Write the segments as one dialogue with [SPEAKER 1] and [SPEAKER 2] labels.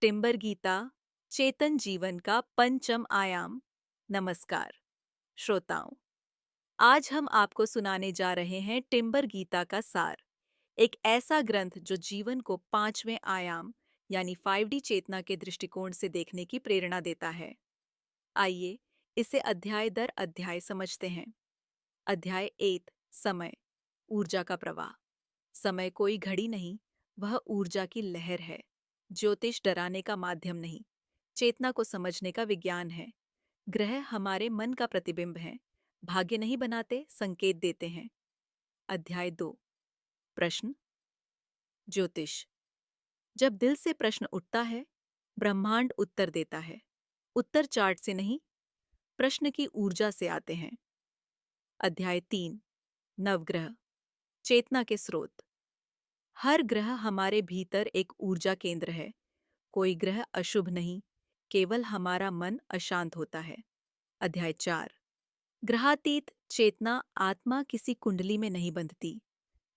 [SPEAKER 1] Timber Gita चेतन जीवन का पंचम आयाम। नमस्कार श्रोताओं, आज हम आपको सुनाने जा रहे हैं टिम्बर गीता का सार, एक ऐसा ग्रंथ जो जीवन को पांचवें आयाम यानी 5D चेतना के दृष्टिकोण से देखने की प्रेरणा देता है। आइए इसे अध्याय दर अध्याय समझते हैं। अध्याय 1, समय, ऊर्जा का प्रवाह। समय कोई घड़ी नहीं, वह ऊर्जा की लहर है। ज्योतिष डराने का माध्यम नहीं, चेतना को समझने का विज्ञान है। ग्रह हमारे मन का प्रतिबिंब हैं, भाग्य नहीं बनाते, संकेत देते हैं। अध्याय 2, प्रश्न, ज्योतिष। जब दिल से प्रश्न उठता है, ब्रह्मांड उत्तर देता है। उत्तर चार्ट से नहीं, प्रश्न की ऊर्जा से आते हैं। अध्याय 3, नवग्रह, चेतना के स्रोत। हर ग्रह हमारे भीतर एक ऊर्जा केंद्र है। कोई ग्रह अशुभ नहीं, केवल हमारा मन अशांत होता है। अध्याय 4, ग्रहातीत चेतना। आत्मा किसी कुंडली में नहीं बंधती।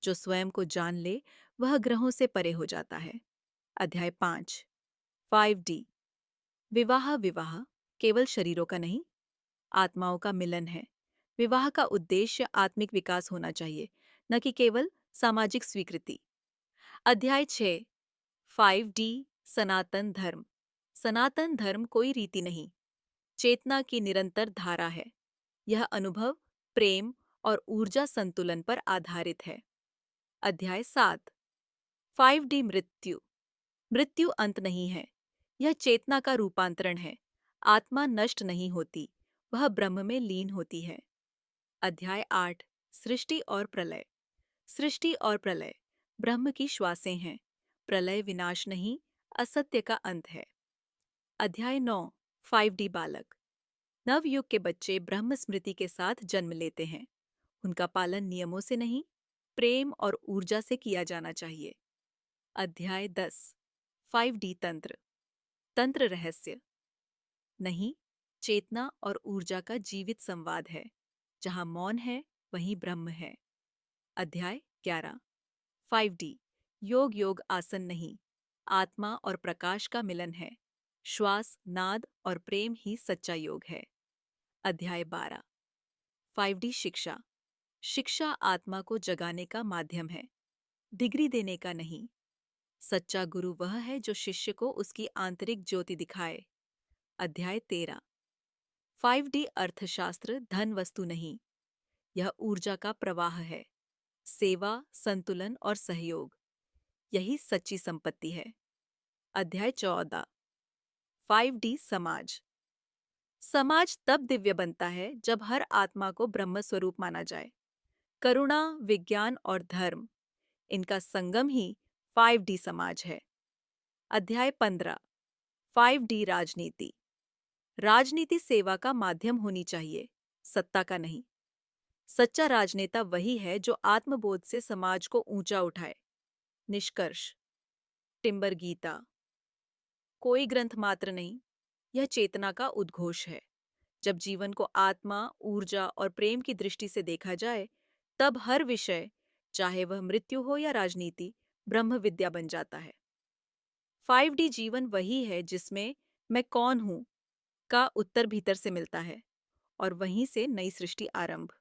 [SPEAKER 1] जो स्वयं को जान ले वह ग्रहों से परे हो जाता है। अध्याय 5, 5D, विवाह। विवाह केवल शरीरों का नहीं, आत्माओं का मिलन है। विवाह का उद्देश्य आत्मिक विकास होना चाहिए, न कि केवल सामाजिक स्वीकृति। अध्याय 6, 5D, सनातन धर्म। सनातन धर्म कोई रीति नहीं, चेतना की निरंतर धारा है। यह अनुभव, प्रेम और ऊर्जा संतुलन पर आधारित है। अध्याय 7, 5D, मृत्यु। मृत्यु अंत नहीं है, यह चेतना का रूपांतरण है। आत्मा नष्ट नहीं होती, वह ब्रह्म में लीन होती है। अध्याय 8, सृष्टि और प्रलय। सृष्टि और प्रलय ब्रह्म की श्वासें हैं। प्रलय विनाश नहीं, असत्य का अंत है। अध्याय 9, 5D, बालक। नवयुग के बच्चे ब्रह्म स्मृति के साथ जन्म लेते हैं। उनका पालन नियमों से नहीं, प्रेम और ऊर्जा से किया जाना चाहिए। अध्याय 10, 5D, तंत्र। तंत्र रहस्य नहीं, चेतना और ऊर्जा का जीवित संवाद है। जहां मौन है वहीं ब्रह्म है। अध्याय 11, 5D, योग। योग आसन नहीं, आत्मा और प्रकाश का मिलन है। श्वास, नाद और प्रेम ही सच्चा योग है। अध्याय 12, 5D, शिक्षा। शिक्षा आत्मा को जगाने का माध्यम है, डिग्री देने का नहीं। सच्चा गुरु वह है जो शिष्य को उसकी आंतरिक ज्योति दिखाए। अध्याय 13, 5D, अर्थशास्त्र। धन वस्तु नहीं, यह ऊर्जा का प्रवाह है। सेवा, संतुलन और सहयोग, यही सच्ची संपत्ति है। अध्याय 14, 5D, समाज। समाज तब दिव्य बनता है जब हर आत्मा को ब्रह्म स्वरूप माना जाए। करुणा, विज्ञान और धर्म, इनका संगम ही 5D समाज है। अध्याय 15, 5D, राजनीति। राजनीति सेवा का माध्यम होनी चाहिए, सत्ता का नहीं। सच्चा राजनेता वही है जो आत्मबोध से समाज को ऊंचा उठाए। निष्कर्ष, टिम्बर गीता कोई ग्रंथ मात्र नहीं, यह चेतना का उद्घोष है। जब जीवन को आत्मा, ऊर्जा और प्रेम की दृष्टि से देखा जाए, तब हर विषय, चाहे वह मृत्यु हो या राजनीति, ब्रह्म विद्या बन जाता है। 5D जीवन वही है जिसमें मैं कौन हूं का उत्तर भीतर से मिलता है, और वहीं से नई सृष्टि आरंभ।